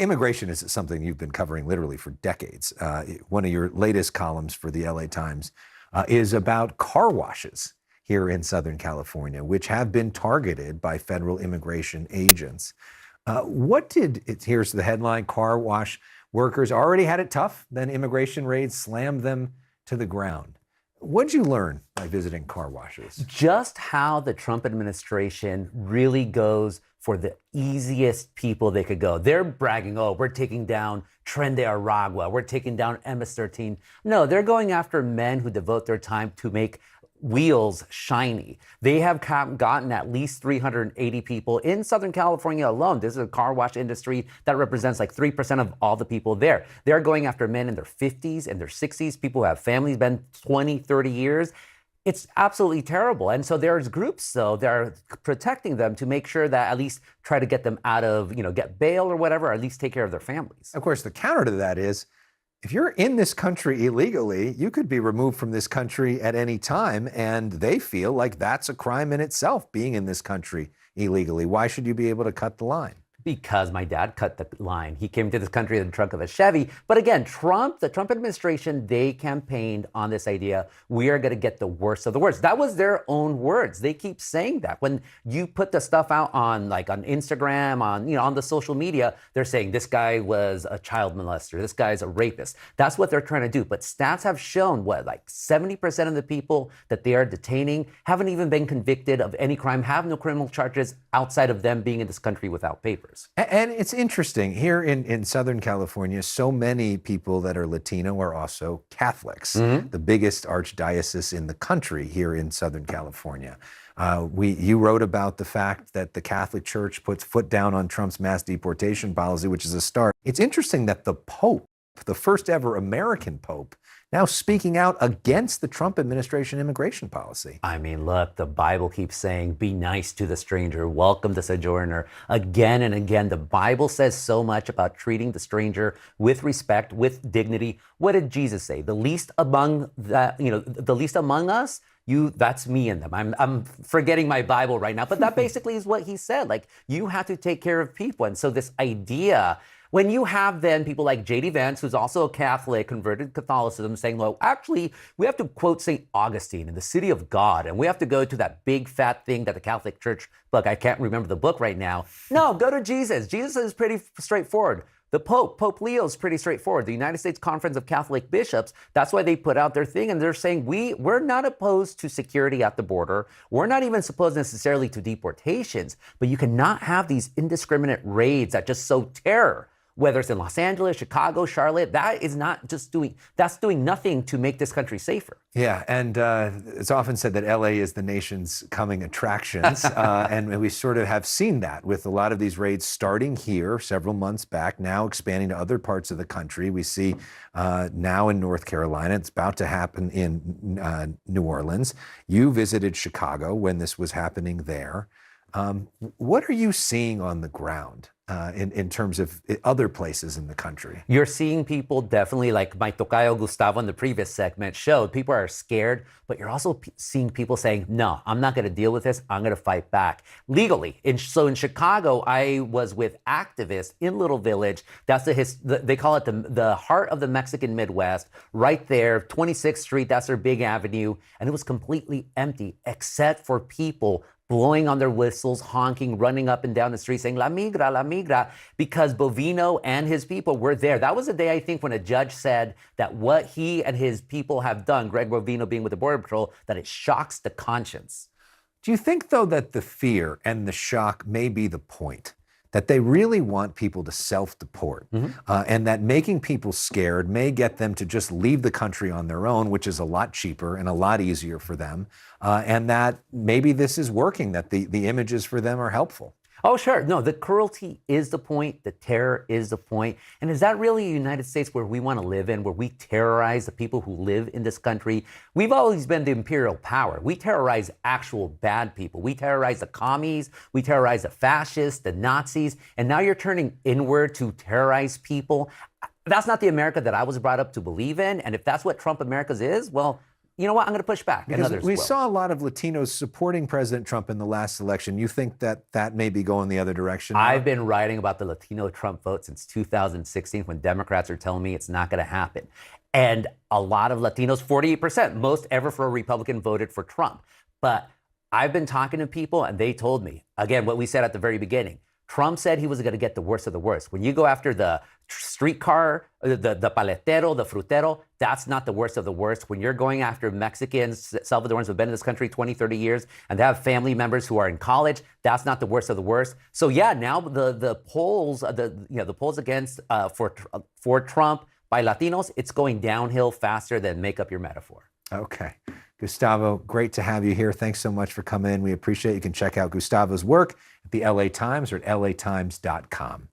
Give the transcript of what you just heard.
Immigration is something you've been covering literally for decades. One of your latest columns for the LA Times is about car washes here in Southern California, which have been targeted by federal immigration agents. Here's the headline: car wash workers already had it tough, then immigration raids slammed them to the ground. What'd you learn by visiting car washes? Just how the Trump administration really goes for the easiest people they could go. They're bragging, oh, we're taking down Tren de Aragua, we're taking down MS-13. No, they're going after men who devote their time to make wheels shiny. They have gotten at least 380 people in Southern California alone. This is a car wash industry that represents like 3% of all the people there. They're going after men in their 50s and their 60s, people who have families, been 20, 30 years. It's absolutely terrible. And so there's groups, though, that are protecting them to make sure that at least try to get them out of, get bail or whatever, or at least take care of their families. Of course, the counter to that is, if you're in this country illegally, you could be removed from this country at any time, and they feel like that's a crime in itself, being in this country illegally. Why should you be able to cut the line? Because my dad cut the line. He came to this country in the trunk of a Chevy. But again, the Trump administration, they campaigned on this idea, we are going to get the worst of the worst. That was their own words. They keep saying that. When you put the stuff out on Instagram, on the social media, they're saying this guy was a child molester, this guy's a rapist. That's what they're trying to do. But stats have shown 70% of the people that they are detaining haven't even been convicted of any crime, have no criminal charges outside of them being in this country without papers. And it's interesting, here in Southern California, so many people that are Latino are also Catholics, the biggest archdiocese in the country here in Southern California. You wrote about the fact that the Catholic Church puts foot down on Trump's mass deportation policy, which is a start. It's interesting that the Pope, the first ever American Pope, now speaking out against the Trump administration immigration policy. I mean, look, the Bible keeps saying, be nice to the stranger, welcome the sojourner. Again and again, the Bible says so much about treating the stranger with respect, with dignity. What did Jesus say? The least among us, that's me and them. I'm forgetting my Bible right now, but that basically is what he said. You have to take care of people. And so this idea, when you have then people like J.D. Vance, who's also a Catholic, converted to Catholicism, saying, well, actually, we have to quote St. Augustine in the City of God, and we have to go to that big fat thing that the Catholic Church book, I can't remember the book right now. No, go to Jesus. Jesus is pretty straightforward. The Pope Leo is pretty straightforward. The United States Conference of Catholic Bishops, that's why they put out their thing. And they're saying, we're not opposed to security at the border. We're not even opposed necessarily to deportations, but you cannot have these indiscriminate raids that just sow terror. Whether it's in Los Angeles, Chicago, Charlotte, that's doing nothing to make this country safer. Yeah, and it's often said that LA is the nation's coming attractions, and we sort of have seen that with a lot of these raids starting here several months back, now expanding to other parts of the country. We see now in North Carolina, it's about to happen in New Orleans. You visited Chicago when this was happening there. What are you seeing on the ground in terms of other places in the country? You're seeing people definitely, like my tocayo Gustavo in the previous segment showed, people are scared, but you're also seeing people saying, no, I'm not going to deal with this. I'm going to fight back legally. So in Chicago, I was with activists in Little Village. That's they call it the heart of the Mexican Midwest, right there, 26th Street. That's their big avenue. And it was completely empty except for people blowing on their whistles, honking, running up and down the street saying, La migra, because Bovino and his people were there. That was the day, I think, when a judge said that what he and his people have done, Greg Bovino being with the Border Patrol, that it shocks the conscience. Do you think, though, that the fear and the shock may be the point? That they really want people to self-deport, and that making people scared may get them to just leave the country on their own, which is a lot cheaper and a lot easier for them, and that maybe this is working, that the images for them are helpful? Oh, sure. No, the cruelty is the point. The terror is the point. And is that really a United States where we want to live in, where we terrorize the people who live in this country? We've always been the imperial power. We terrorize actual bad people. We terrorize the commies. We terrorize the fascists, the Nazis. And now you're turning inward to terrorize people. That's not the America that I was brought up to believe in. And if that's what Trump America's is, well, you know what? I'm going to push back. And Because others we will. saw a lot of Latinos supporting President Trump in the last election. You think that that may be going the other direction now? I've been writing about the Latino Trump vote since 2016 when Democrats are telling me it's not going to happen. And a lot of Latinos, 48%, most ever for a Republican, voted for Trump. But I've been talking to people and they told me, again, what we said at the very beginning. Trump said he was going to get the worst of the worst. When you go after the streetcar, the paletero, the frutero, that's not the worst of the worst. When you're going after Mexicans, Salvadorans who've been in this country 20, 30 years, and they have family members who are in college, that's not the worst of the worst. So yeah, now the polls, the polls against for Trump by Latinos, it's going downhill faster than make up your metaphor. Okay. Gustavo, great to have you here. Thanks so much for coming in. We appreciate it. You can check out Gustavo's work at the LA Times or at latimes.com.